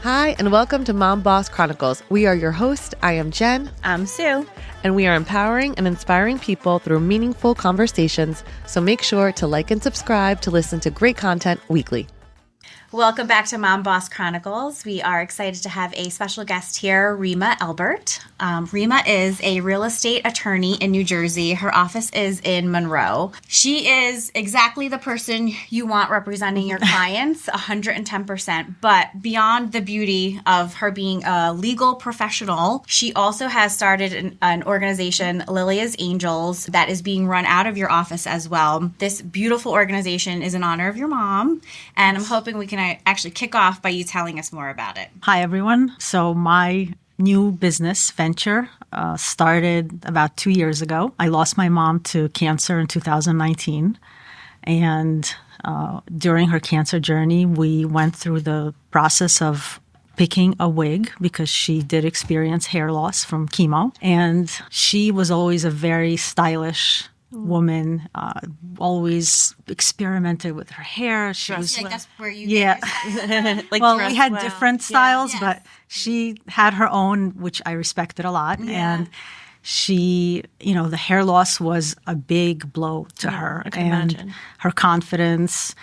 Hi, and welcome to Mom Boss Chronicles. We are your hosts. I am Jen. I'm Sue. And we are empowering and inspiring people through meaningful conversations. So make sure to like and subscribe to listen to great content weekly. Welcome back to Mom Boss Chronicles. We are excited to have a special guest here, Rimma Elbert. Rimma is a real estate attorney in New Jersey. Her office is in Monroe. She is exactly the person you want representing your clients, 110%. But beyond the beauty of her being a legal professional, she also has started an organization, Lilia's Angels, that is being run out of your office as well. This beautiful organization is in honor of your mom, and I'm hoping we can actually kick off by you telling us more about it. Hi, everyone. So my new business venture started about 2 years ago. I lost my mom to cancer in 2019. And during her cancer journey, we went through the process of picking a wig because she did experience hair loss from chemo. And she was always a very stylish woman, always experimented with her hair. She was like that's where you like well, we had different styles, but she had her own, which I respected a lot. And she, the hair loss was a big blow to her and imagine. Her confidence.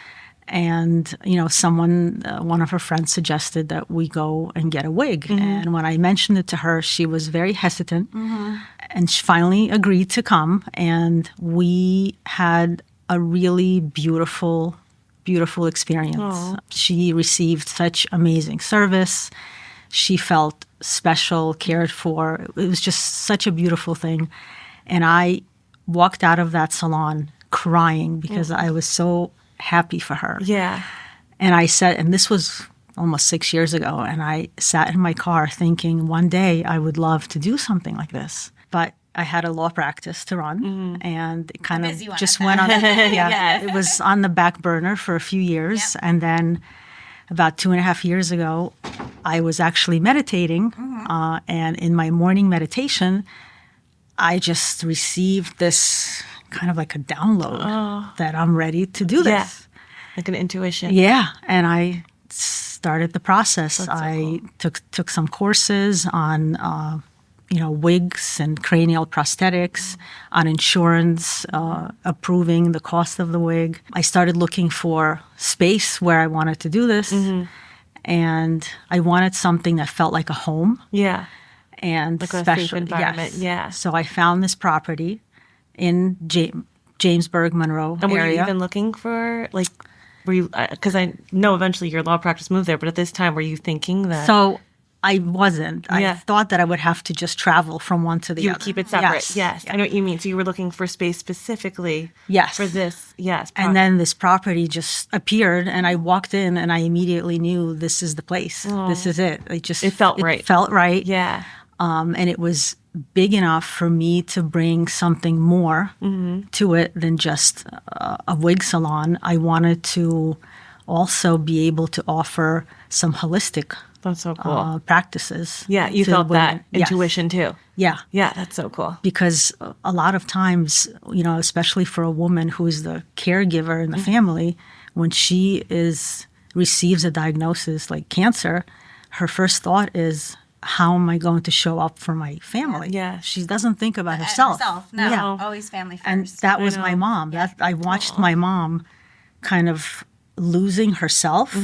And, one of her friends suggested that we go and get a wig. Mm-hmm. And when I mentioned it to her, she was very hesitant. Mm-hmm. And she finally agreed to come. And we had a really beautiful, beautiful experience. Aww. She received such amazing service. She felt special, cared for. It was just such a beautiful thing. And I walked out of that salon crying because I was so happy for her. Yeah. And I said, and this was almost 6 years ago, and I sat in my car thinking one day I would love to do something like this. But I had a law practice to run, and it kind of just went on. It was on the back burner for a few years. Yep. And then about 2.5 years ago, I was actually meditating. And in my morning meditation, I just received this kind of like a download that I'm ready to do this. Yeah. Like an intuition. Yeah. And I started the process. That's I so cool. took some courses on, wigs and cranial prosthetics, on insurance, approving the cost of the wig. I started looking for space where I wanted to do this. Mm-hmm. And I wanted something that felt like a home. Yeah. And like special, a safe environment. Yes. Yeah. So I found this property in Jamesburg, Monroe and were area. you even looking for, were you, because I know eventually your law practice moved there, but at this time, were you thinking that? So I wasn't. I thought that I would have to just travel from one to the other. You would keep it separate. Yes. Yeah. I know what you mean. So you were looking for space specifically for this. Yes. And then this property just appeared, and I walked in, and I immediately knew this is the place. Oh. This is it. It felt right. It felt right. Yeah. And it was big enough for me to bring something more to it than just a wig salon. I wanted to also be able to offer some holistic that's so cool. Practices. Yeah, you felt that intuition too. Yeah. Yeah, that's so cool. Because a lot of times, especially for a woman who's the caregiver in the family, when she receives a diagnosis like cancer, her first thought is, how am I going to show up for my family? Yeah. She doesn't think about herself. No, yeah. Always family first. And that was my mom. I watched my mom kind of losing herself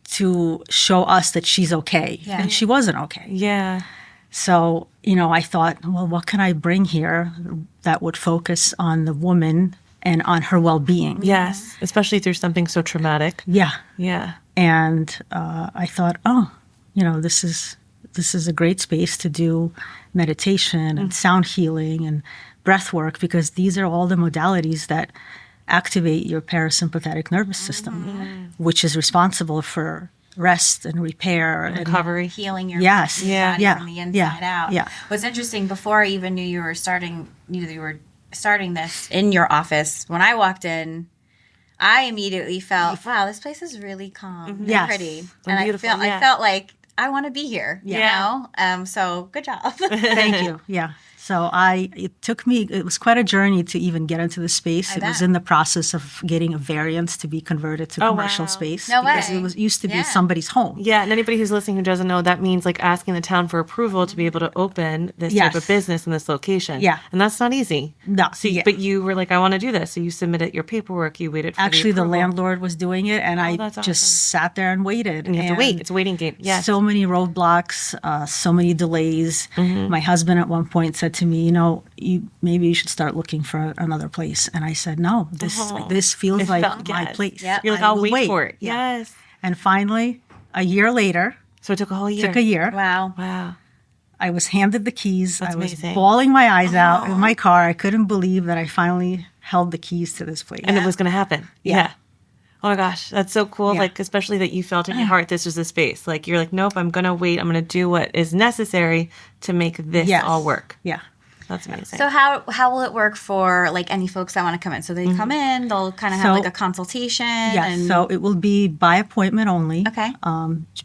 to show us that she's okay. Yeah. And she wasn't okay. Yeah. So, I thought, well, what can I bring here that would focus on the woman and on her well-being? Yes, especially through something so traumatic. Yeah. Yeah. And I thought, this is a great space to do meditation and sound healing and breath work, because these are all the modalities that activate your parasympathetic nervous system, which is responsible for rest and repair and recovery, healing your body from the inside out. Yeah. What's interesting, before I even knew you were starting this in your office, when I walked in, I immediately felt, wow, this place is really calm and pretty, and I felt like I want to be here. You know, so good job. Thank you. Yeah. So it was quite a journey to even get into the space. It was in the process of getting a variance to be converted to commercial space. No way. Because it used to be somebody's home. Yeah, and anybody who's listening who doesn't know, that means like asking the town for approval to be able to open this type of business in this location. Yeah. And that's not easy. No. So, but you were like, I want to do this. So you submitted your paperwork, you waited for Actually, the the landlord was doing it, and I that's just sat there and waited. And you have to wait. It's a waiting game. Yes. So many roadblocks, so many delays. My husband at one point said to me, maybe you should start looking for another place. And I said, no, this feels like my place. Yep. You're like, I'll wait for it. Yeah. Yes. And finally, a year later. So it took a whole year. Took a year. Wow. I was handed the keys. That's I was amazing. bawling my eyes out in my car. I couldn't believe that I finally held the keys to this place. And it was going to happen. Yeah. Oh my gosh, that's so cool. Yeah. Like, especially that you felt in your heart this was the space. Like, you're like, nope, I'm going to wait. I'm going to do what is necessary to make this all work. Yeah. That's amazing. So how will it work for like any folks that want to come in? So they come in, they'll kind of have like a consultation. Yeah, so it will be by appointment only. Okay.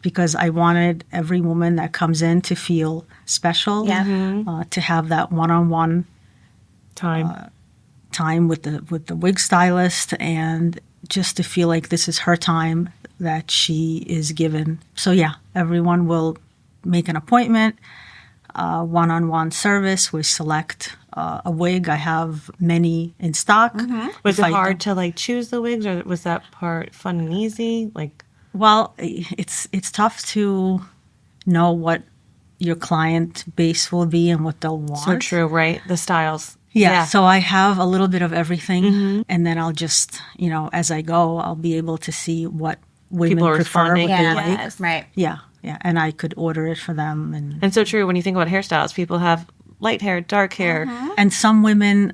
Because I wanted every woman that comes in to feel special. Yeah. To have that one-on-one time with the wig stylist, and just to feel like this is her time that she is given. So yeah, everyone will make an appointment. One-on-one service. We select a wig. I have many in stock. Was it hard to like choose the wigs, or was that part fun and easy? Like, well, it's tough to know what your client base will be and what they'll want. so true, right? The styles. Yeah. So I have a little bit of everything, and then I'll just, as I go, I'll be able to see what women People are prefer, responding. what they Yeah, like. right. Yeah. Yeah. And I could order it for them. And so true when you think about hairstyles. People have light hair, dark hair. And some women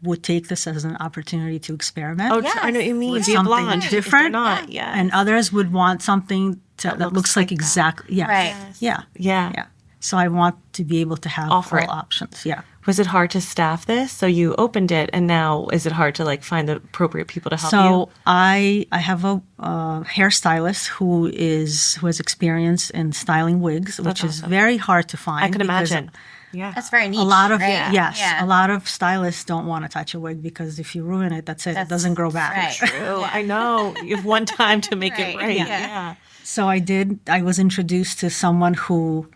would take this as an opportunity to experiment. Oh, I know what you mean. With Be a something blonde. If they're different. not. Yeah. And others would want something that looks like that. exactly. Yeah. Right. Yeah. Yeah. Yeah. So I want to be able to have Offer all it. options. Yeah. Was it hard to staff this? So you opened it, and now is it hard to like find the appropriate people to help you? So I have a hairstylist who has experience in styling wigs, which is very hard to find. I can because imagine. Yeah. That's very niche. A lot of right? a lot of stylists don't want to touch a wig because if you ruin it, that's it. It doesn't grow back. Right. True. I know. You have one time to make it right. Yeah. So I was introduced to someone who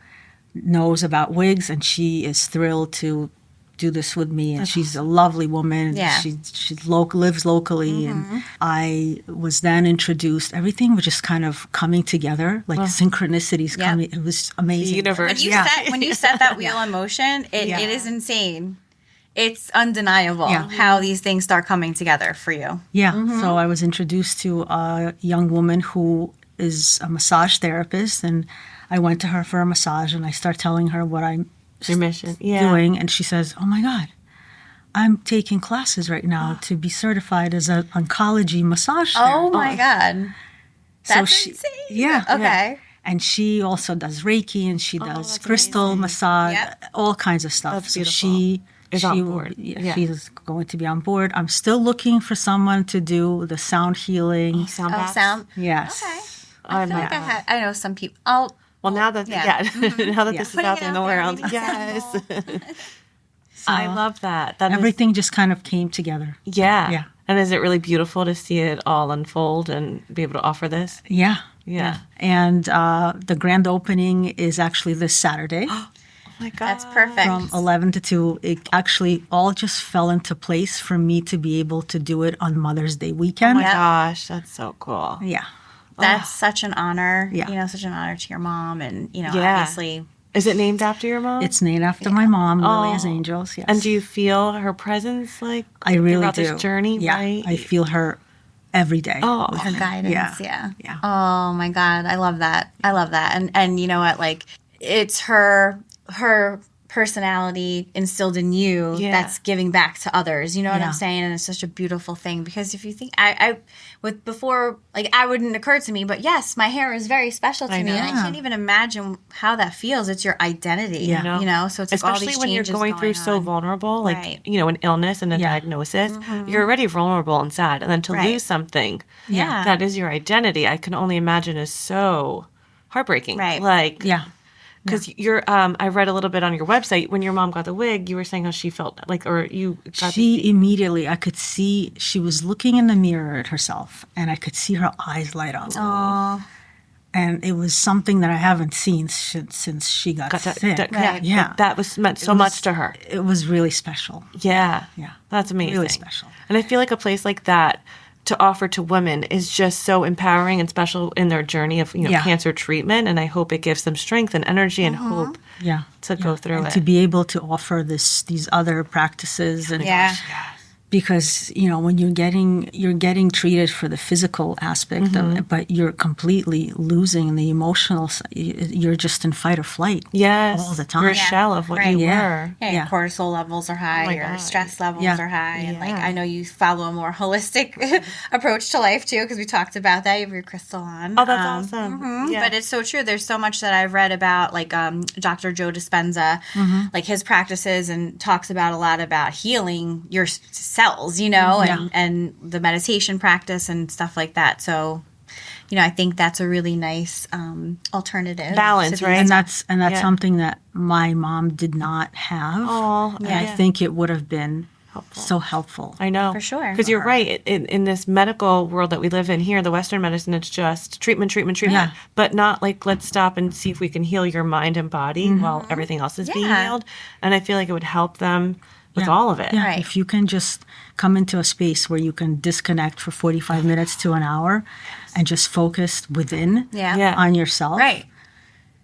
knows about wigs, and she is thrilled to do this with me. And she's a lovely woman. Yeah. She lives locally. And I was then introduced. Everything was just kind of coming together, like synchronicities coming. It was amazing. The universe. When you set that wheel in motion, it is insane. It's undeniable how these things start coming together for you. Yeah. So I was introduced to a young woman who is a massage therapist, and I went to her for a massage, and I start telling her what I'm Your mission. doing, and she says, "Oh my God, I'm taking classes right now to be certified as an oncology massage therapist." Oh my God. That's insane. Yeah. Okay. And she also does Reiki, and she does crystal massage, all kinds of stuff. That's beautiful. So she is on board. She's going to be on board. I'm still looking for someone to do the sound healing. Sound Oh, baths. sound. Yes. Okay. I feel like I know some people. Well, now that now that this is Putting out it there in out the there, world, maybe yes, So I love that. That is- everything just kind of came together. yeah, Yeah. And is it really beautiful to see it all unfold and be able to offer this? Yeah. Yeah. And the grand opening is actually this Saturday. Oh my God, That's perfect. From 11 to 2. It actually all just fell into place for me to be able to do it on Mother's Day Oh weekend. my gosh, that's so cool. Yeah. That's such an honor. Yeah. Such an honor to your mom, and Yeah. obviously. Is it named after your mom? It's named after my mom, Lily as Angels. Yes. And do you feel her presence like I really throughout do. this journey? Yeah. Right? I feel her every day. Oh, Her guidance. Yeah. Yeah. Oh my God, I love that. I love that. And you know what? Like, it's her personality instilled in you that's giving back to others. You know what I'm saying? And it's such a beautiful thing, because if you think I wouldn't occur to me, but yes, my hair is very special to me, and I can't even imagine how that feels. It's your identity. Yeah. So it's like all especially these when you're changes going through so on. vulnerable, like Right. an illness and a diagnosis, you're already vulnerable and sad, and then to lose something, that is your identity. I can only imagine is so heartbreaking. Right. Like, Yeah. Because I read a little bit on your website, when your mom got the wig, you were saying how she felt like, or you got immediately, I could see, she was looking in the mirror at herself, and I could see her eyes light up. Aww. And it was something that I haven't seen since she got sick. Yeah. That meant so much to her. It was really special. Yeah. Yeah. That's amazing. Really special. And I feel like a place like that to offer to women is just so empowering and special in their journey of cancer treatment. And I hope it gives them strength and energy and hope to go through it. To be able to offer these other practices and because when you're getting treated for the physical aspect of it, but you're completely losing the emotional. You're just in fight or flight. All the time. You're a shell of what you were. Your cortisol levels are high. Your stress levels are high. And I know you follow a more holistic approach to life too, because we talked about that. You have your crystal on. Oh, that's awesome. But it's so true. There's so much that I've read about, like Dr. Joe Dispenza, like his practices, and talks about a lot about healing your cells, and the meditation practice and stuff like that. So, I think that's a really nice alternative balance, right? And that's something that my mom did not have. And I think it would have been so helpful. I know. For sure. Because you're right. In this medical world that we live in here, the Western medicine, it's just treatment, but not like, let's stop and see if we can heal your mind and body while everything else is being healed. And I feel like it would help them with all of it. Yeah. If you can just come into a space where you can disconnect for 45 minutes to an hour and just focus within on yourself. Right.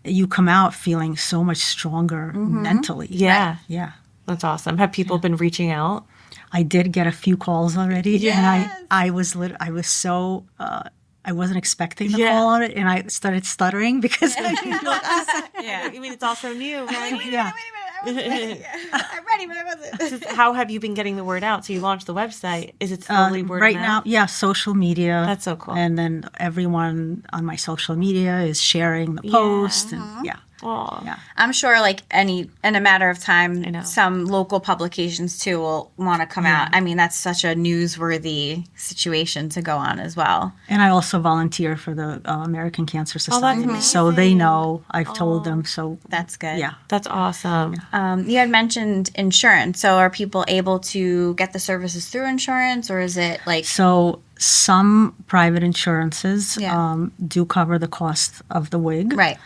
You come out feeling so much stronger mentally. Yeah. Yeah. That's awesome. Have people been reaching out? I did get a few calls already, and I wasn't expecting the call on it, and I started stuttering because I mean, it's also new, right? Wait a minute. I'm ready, but I wasn't. How have you been getting the word out? So you launched the website. Is it slowly word right of mouth? now? Yeah, social media. That's so cool. And then everyone on my social media is sharing the post, and I'm sure, like in a matter of time, some local publications too will want to come out. I mean, that's such a newsworthy situation to go on as well. And I also volunteer for the American Cancer Society, so they know. I've told them. So that's good. Yeah, that's awesome. You had mentioned insurance. So are people able to get the services through insurance, or is it like so? Some private insurances do cover the cost of the wig. Right.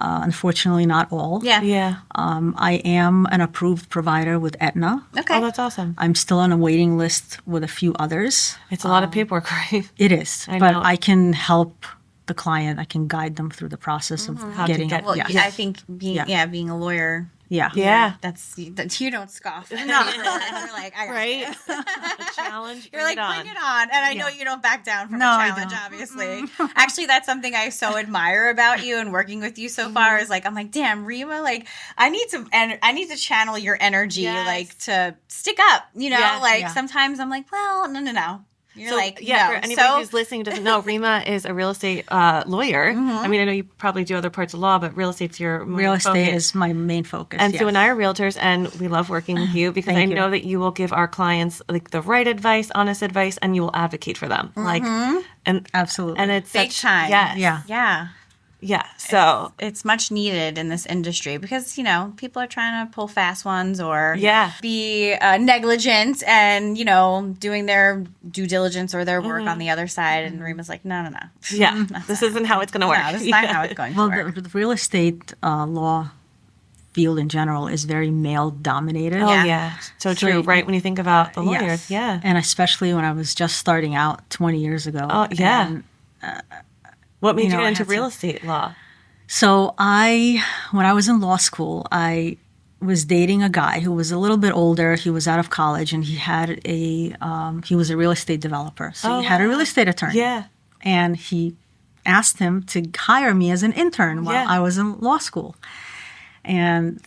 Unfortunately, not all. I am an approved provider with Aetna. Okay. Oh, that's awesome. I'm still on a waiting list with a few others. It's a lot of paperwork, right? It is. But I can help the client. I can guide them through the process of getting it. Well, I think being a lawyer. Yeah. That's you don't scoff. No. You're like, I got right? A challenge. You're like, bring it on. And I know you don't back down from a challenge, obviously. Actually, that's something I so admire about you and working with you so far is like, I'm like, damn, Rimma, like, I need to channel your energy, like, to stick up, sometimes I'm like, well, no. You're like, for anybody who's listening who doesn't know, Rimma is a real estate lawyer. I mean, I know you probably do other parts of law, but real estate's your main real estate focus. Is my main focus. And Sue and I are realtors, and we love working with you because I know that you will give our clients like the right advice, honest advice, and you will advocate for them. Like, and absolutely, and it's big time. Yeah. So it's much needed in this industry because, people are trying to pull fast ones or be negligent and, doing their due diligence or their work on the other side. And Rimma's like, no. Yeah. This isn't how it's going to work. No, this is not how it's going to work. Well, the real estate law field in general is very male dominated. Oh, yeah. So true, right? When you think about the lawyers. Yes. And especially when I was just starting out 20 years ago. Oh, yeah. And, what made you get into real estate law? So when I was in law school, I was dating a guy who was a little bit older. He was out of college, and he had he was a real estate developer. So he had a real estate attorney. Yeah. And he asked him to hire me as an intern while I was in law school. And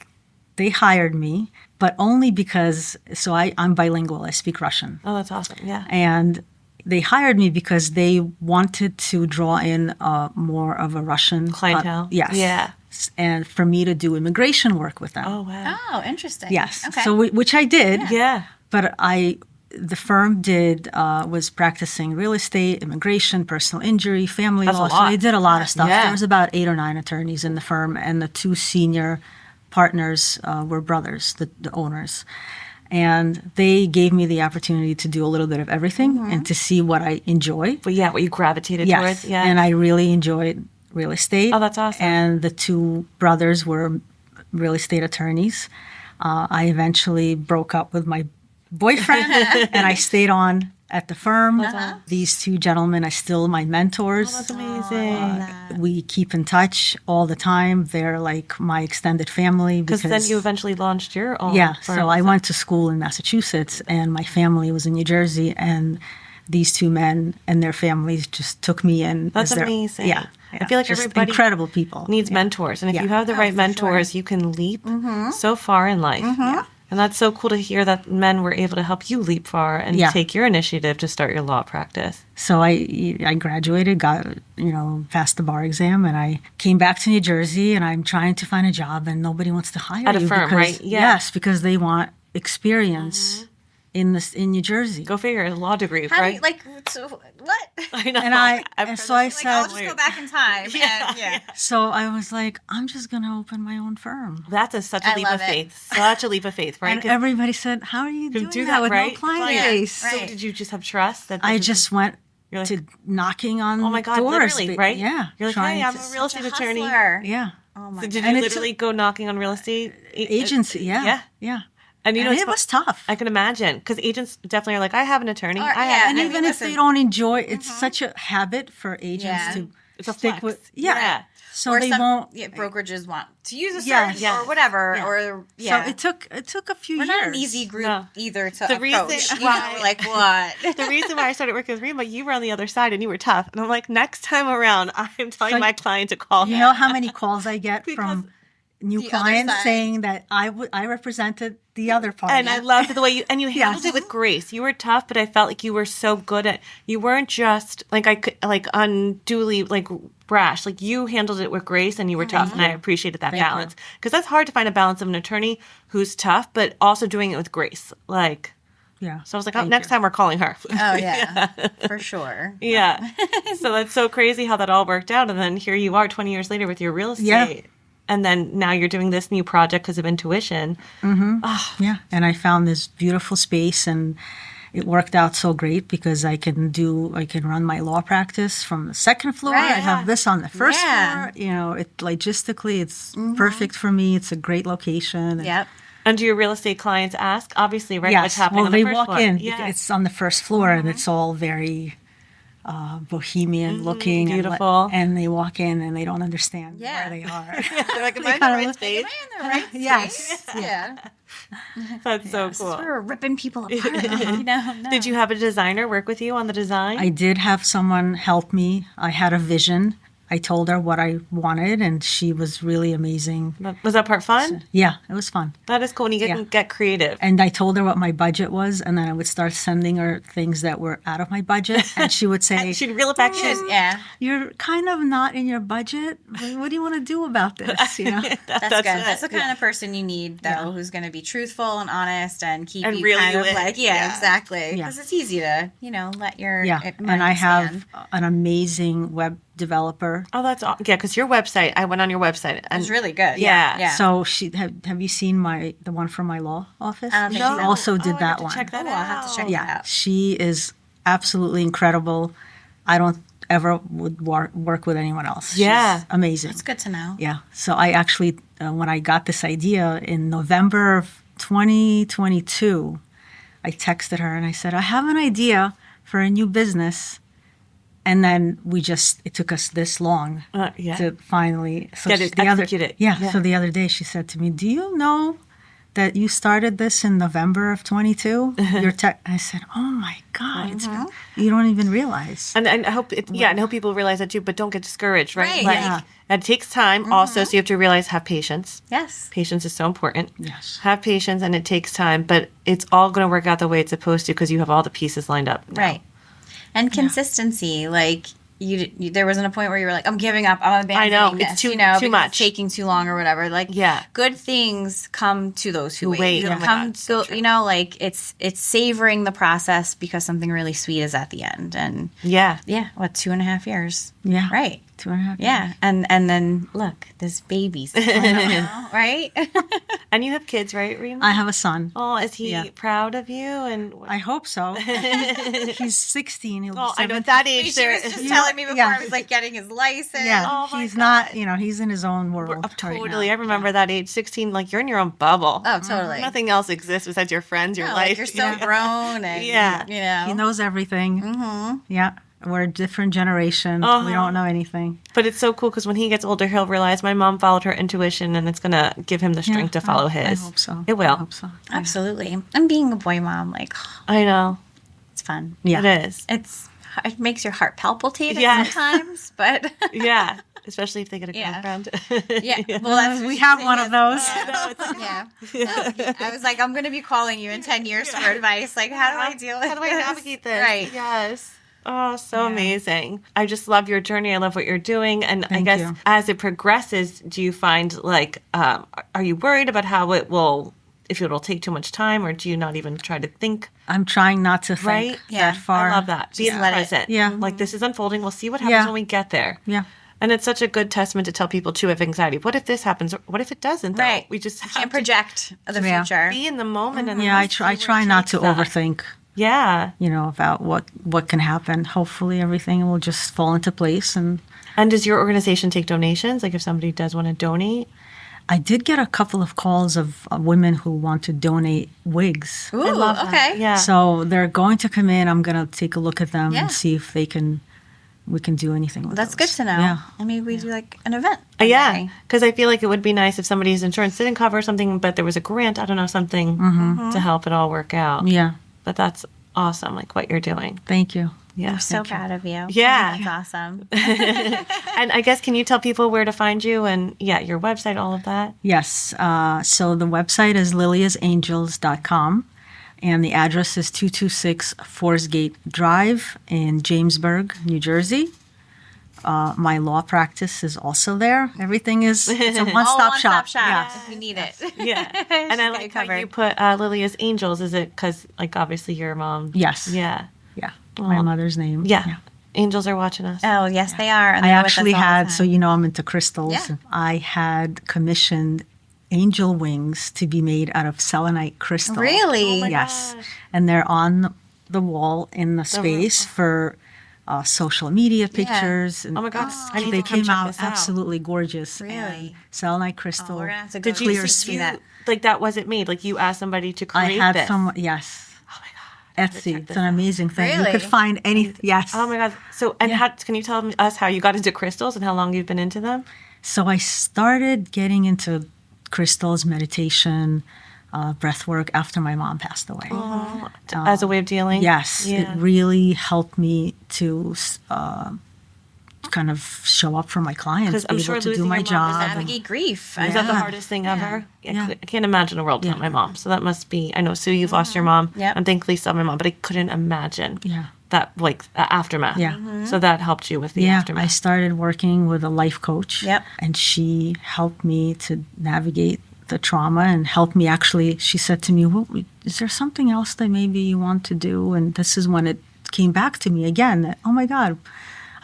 they hired me, but only because, I'm bilingual. I speak Russian. Oh, that's awesome. Yeah. And they hired me because they wanted to draw in more of a Russian clientele. Yes. Yeah. And for me to do immigration work with them. Oh, wow. Oh, interesting. Yes. Okay. So which I did. Yeah. But I the firm was practicing real estate, immigration, personal injury, family That's law. a So lot. they did a lot of stuff. Yeah. There was about 8 or 9 attorneys in the firm, and the 2 senior partners were brothers, the owners. And they gave me the opportunity to do a little bit of everything and to see what I enjoy. But yeah, what you gravitated Yes. towards. Yeah. And I really enjoyed real estate. Oh, that's awesome. And the 2 brothers were real estate attorneys. I eventually broke up with my boyfriend and I stayed on at the firm. These 2 gentlemen are still my mentors. Oh, that's amazing. We keep in touch all the time. They're like my extended family. Because then you eventually launched your own Yeah. firm. So I went to school in Massachusetts and my family was in New Jersey, and these 2 men and their families just took me in. That's amazing. Yeah. I feel like just everybody incredible people. needs mentors. And if Yeah. you have the right mentors, you can leap so far in life. And that's so cool to hear that men were able to help you leap far and take your initiative to start your law practice. So I graduated, got, passed the bar exam, and I came back to New Jersey, and I'm trying to find a job, and nobody wants to hire At a you firm, because, right? Yeah. Yes, because they want experience in New Jersey. Go figure, a law degree, How right? do you, so, what? I know. And so I said, I'll just go back in time. so I was like, I'm just going to open my own firm. That's such a I leap love of it. faith. Such a leap of faith, right? And everybody said, how are you doing do that that, with right? no client Client. base? Right. So did you just have trust? That I this is- just went You're like, to knocking on oh my God, doors. literally, right? Yeah. You're like, trying hey, I'm to- a real estate attorney. Hustler. Yeah. Oh my So did And you it's literally go knocking on real estate Agency, yeah. And And it's it was tough. I can imagine, because agents definitely are like, I have an attorney. Or- I yeah, have, And I even mean, if they listen. don't enjoy, it's such a habit for agents Yeah. to It's a stick flex. with. Yeah. So or they some won't. brokerages want to use a Yeah, service yeah. or whatever. Yeah. Or So it took a few We're years. not an easy group No. either to The approach. reason You know, why- we're like, what? The reason why I started working with Rimma, you were on the other side and you were tough. And I'm like, next time around, I'm telling So my client to call You him. know how many calls I get Because from new the other clients side. saying that I represented the other party. And I loved the way you handled Yes. it with grace. You were tough, but I felt like you were so good at. You weren't just like unduly like brash. Like you handled it with grace, and you were tough, and I appreciated that balance, because that's hard to find a balance of an attorney who's tough but also doing it with grace. Like, Yeah. so I was like, oh, next time we're calling her. Oh, yeah. For sure. Yeah. So that's so crazy how that all worked out, and then here you are 20 years later with your real estate. Yeah. And then now you're doing this new project because of intuition. Yeah. And I found this beautiful space, and it worked out so great because I can run my law practice from the second floor. Right. I have this on the first Yeah. floor. It logistically, it's perfect for me. It's a great location. And Yep. And do your real estate clients ask? Obviously, right? Yes. What's happening Well, on the they first walk floor. in. Yeah. It's on the first floor, and it's all very bohemian looking, beautiful. And they walk in and they don't understand Yeah. where they are. They're like, am I in the kinda right look- space? Am I in the right Yes. space? Yeah. That's so This is cool. where we're ripping people apart. You know? No. Did you have a designer work with you on the design? I did have someone help me. I had a vision. I told her what I wanted, and she was really amazing. Was that part fun? Yeah, it was fun. That is cool. And you get creative. And I told her what my budget was, and then I would start sending her things that were out of my budget, and she would say, She'd reel it back in. Yeah. "You're kind of not in your budget. What do you want to do about this?" You know? That's good. That's the kind of person you need, though, who's going to be truthful and honest and keep And you reel kind you of in. like, Yeah. exactly. Yeah. Because it's easy to, let your Yeah, mind and I have expand. an amazing web developer. Oh, that's yeah. Because your website, I went on your website. And It's really good. Yeah. Yeah. So have you seen the one from my law office? I don't think She so. also did I that have to one. check that Oh, I'll have to check out. that Yeah, out. she is absolutely incredible. I don't ever would work with anyone else. Yeah. She's amazing. It's good to know. Yeah. So I actually, when I got this idea in November of 2022, I texted her and I said, I have an idea for a new business. And then it took us this long Yeah. to finally Get it, execute it. Yeah, Yeah. So the other day she said to me, do you know that you started this in November of 22? I said, oh my God, you don't even realize. And I hope and I hope people realize that too. But don't get discouraged, right? Right, Like, yeah. it takes time. Also, so you have to realize, have patience. Yes. Patience is so important. Yes. Have patience, and it takes time, but it's all going to work out the way it's supposed to because you have all the pieces lined up. now. Right. And consistency. Like, there wasn't a point where you were like, I'm giving up, I'm abandoning this, it's too because much. it's taking too long or whatever. Like, good things come to those who wait. It's savoring the process because something really sweet is at the end. And 2.5 years. Yeah. Right. 2.5 years. Yeah. And then look, this baby's right? And you have kids, right, Rimma? I have a son. Oh, is he proud of you? And I hope so. He's 16. He'll be 17. I know at that age. She was just telling me before I was like getting his license. Yeah, he's not, he's in his own world. Totally. I remember that age, 16, like you're in your own bubble. Oh, totally. Nothing else exists besides your friends, your life. Like you're so grown. And, He knows everything. Mm-hmm. Yeah. We're a different generation. We don't know anything. But it's so cool because when he gets older, he'll realize my mom followed her intuition and it's going to give him the strength to follow his. I hope so. It will. I hope so. Absolutely. And being a boy mom, like, I know. It's fun. Yeah. It is. It makes your heart palpitate sometimes, but. Yeah. Especially if they get a girlfriend. Well, we have one of those. I was like, I'm going to be calling you in 10 years for advice. Like, how do I deal with this? How do I navigate this? Right. Yes. Oh, so amazing. I just love your journey. I love what you're doing. And I guess as it progresses, do you find like, are you worried about how if it'll take too much time, or do you not even try to think? I'm trying not to think that far. I love that. Be present. Yeah. Like this is unfolding. We'll see what happens when we get there. Yeah. And it's such a good testament to tell people too, if anxiety, what if this happens? Or what if it doesn't? Though? Right. We just can't project the future. Be in the moment. And I try not to overthink. Yeah. About what can happen. Hopefully everything will just fall into place. And does your organization take donations? Like if somebody does want to donate? I did get a couple of calls of women who want to donate wigs. Ooh, I love that. Okay. Yeah. So they're going to come in. I'm going to take a look at them and see if we can do anything with That's those. Good to know. Yeah. And maybe we do like an event. Yeah. Because I feel like it would be nice if somebody's insurance didn't cover something, but there was a grant, I don't know, something to help it all work out. Yeah. But that's awesome, like what you're doing. Thank you. Yeah. I'm so proud of you. Yeah. That's awesome. And I guess, can you tell people where to find you and, your website, all of that? Yes. So the website is liliasangels.com, and the address is 226 Forest Gate Drive in Jamesburg, New Jersey. My law practice is also there. Everything it's a one-stop shop. Yeah. If you need it. Yeah. And I like how you put Lilia's Angels. Is it because, like, obviously your mom? Yes. Yeah. Yeah. My mother's name. Yeah. Angels are watching us. Oh, yes, they are. And I actually had, so I'm into crystals. Yeah. I had commissioned angel wings to be made out of selenite crystal. Really? Oh my Yes. gosh. And they're on the wall in the space for social media pictures. And oh my God. they came out absolutely gorgeous. Really? And selenite crystal. We're going to have to go Did you see that? Like that wasn't made? Like you asked somebody to create I had this? someone, yes. Oh my God. Etsy. It's an amazing thing. Really? You could find anything. Yes. Oh my God. So, and can you tell us how you got into crystals and how long you've been into them? So I started getting into crystals, meditation, breath work after my mom passed away. As a way of dealing? Yes. Yeah. It really helped me to kind of show up for my clients, be able to do my job. Navigate grief. Is that the hardest thing ever? Yeah. I can't imagine a world without my mom. So that must be, I know, Sue, you've lost your mom. Yep. I'm thankfully still my mom, but I couldn't imagine that, like, the aftermath. Yeah. So that helped you with the aftermath. I started working with a life coach. Yep. And she helped me to navigate the trauma and helped me actually, she said to me, well, is there something else that maybe you want to do? And this is when it came back to me again that, oh my God,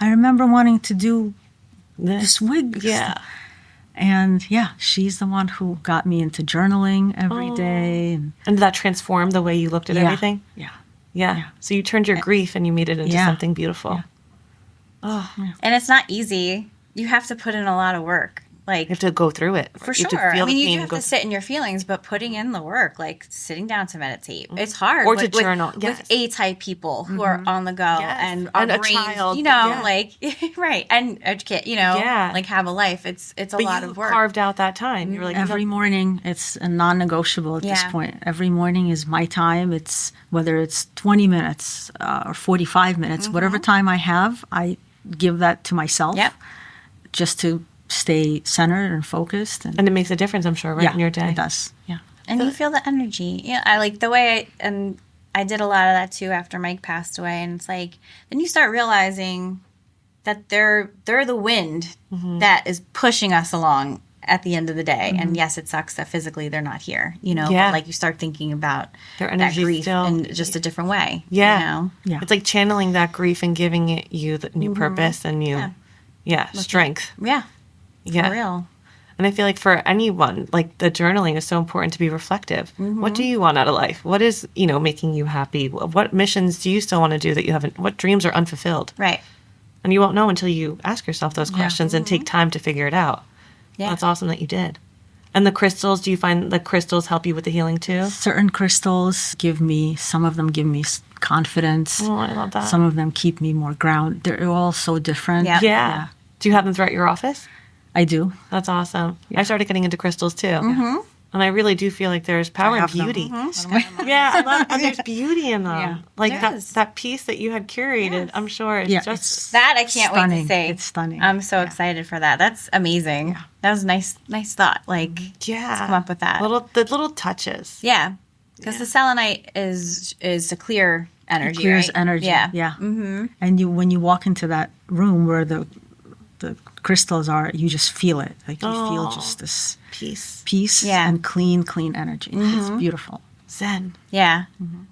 I remember wanting to do this wig. Yeah. And she's the one who got me into journaling every day. And did that transform the way you looked at everything? Yeah. So you turned your grief and you made it into something beautiful. And it's not easy. You have to put in a lot of work. Like, you have to go through it. For you sure. I mean, you do have to sit in your feelings, but putting in the work, like sitting down to meditate, it's hard. Or to journal. With A-type people who are on the go and our and a brains, child, like, right. And educate, like have a life. It's a lot of work. Carved out that time. You were like, every morning, it's a non-negotiable at this point. Every morning is my time. It's whether it's 20 minutes or 45 minutes, whatever time I have, I give that to myself just to stay centered and focused. And it makes a difference, I'm sure, right, in your day. It does, And you feel the energy. Yeah, I like the way I did a lot of that too after Mike passed away. And it's like, then you start realizing that they're the wind that is pushing us along at the end of the day. And yes, it sucks that physically they're not here, you know, but like you start thinking about their that energy grief still in just a different way. Yeah. You know? Yeah. It's like channeling that grief and giving it you the new purpose and new strength. Yeah. Yeah. For real. And I feel like for anyone, like the journaling is so important to be reflective. What do you want out of life? What is, you know, making you happy? What missions do you still want to do that you haven't, what dreams are unfulfilled? Right. And you won't know until you ask yourself those questions and take time to figure it out. Yeah. That's awesome that you did. And the crystals, do you find the crystals help you with the healing too? Certain crystals some of them give me confidence. Oh, I love that. Some of them keep me more grounded. They're all so different. Yeah. Do you have them throughout your office? I do. That's awesome. I started getting into crystals too. And I really do feel like there's power and beauty. Yeah, I love and there's beauty in them. Yeah. Like that piece that you had curated, I'm sure it's just that I can't wait to say. It's stunning. I'm so excited for that. That's amazing. Yeah. That was nice thought. Like, let's come up with that. The little touches. Yeah, because the selenite is a clear energy. It clears right? energy. Yeah. And when you walk into that room where the crystals are, you just feel it. Like you feel just this peace and clean energy. It's beautiful. Zen. Yeah.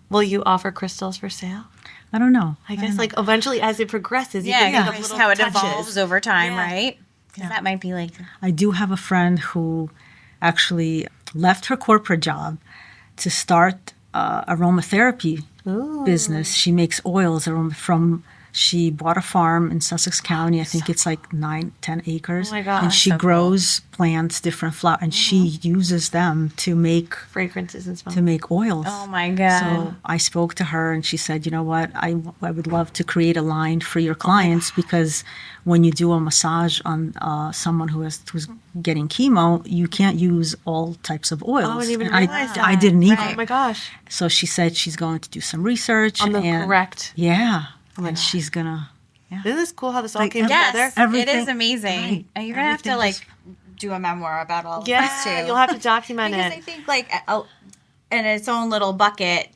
Will you offer crystals for sale? I don't know. I guess like eventually as it progresses, you can think of little how it touches. evolves over time, right? Because that might be like. I do have a friend who actually left her corporate job to start aromatherapy business. She makes oils she bought a farm in Sussex County. I think it's like 9-10 acres. Oh my gosh. And she grows plants, different flowers, and she uses them to make fragrances and smells. To make oils. Oh my God. So I spoke to her and she said, you know what, I would love to create a line for your clients because when you do a massage on someone who's getting chemo, you can't use all types of oils. Oh, I didn't even And realize that. I didn't either. Oh my gosh. So she said she's going to do some research. On the correct. Yeah. And she's going to. Isn't this cool how this all came yes, together? Everything, it is amazing. Right. And you're going to have to like do a memoir about all of this too. You'll have to document because it. I think like in its own little bucket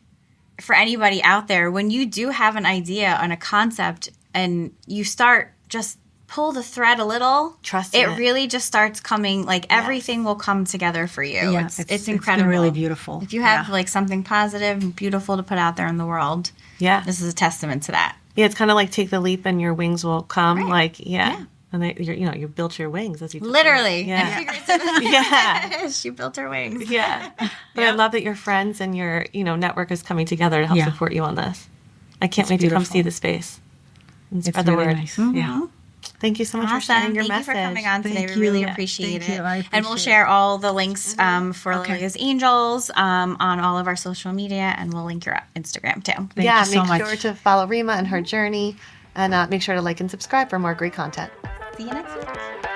for anybody out there, when you do have an idea on a concept and you start just pull the thread a little, trust it really just starts coming, like everything will come together for you. Yeah, it's incredible. It's really beautiful. If you have like something positive and beautiful to put out there in the world, this is a testament to that. Yeah, it's kind of like take the leap and your wings will come. Right. Like, and you built your wings as you literally. Yeah. She built her wings. Yeah. But I love that your friends and your network is coming together to help support you on this. I can't wait to come see the space and spread the word. Nice. Yeah. Thank you so much for sharing your message. Thank you for coming on today. Thank We really you. appreciate Thank it. you. I And we'll appreciate share all the links for Lilia's Angels on all of our social media, and we'll link your Instagram too. Thank you so make much. sure to follow Rimma and her journey, and make sure to like and subscribe for more great content. See you next week.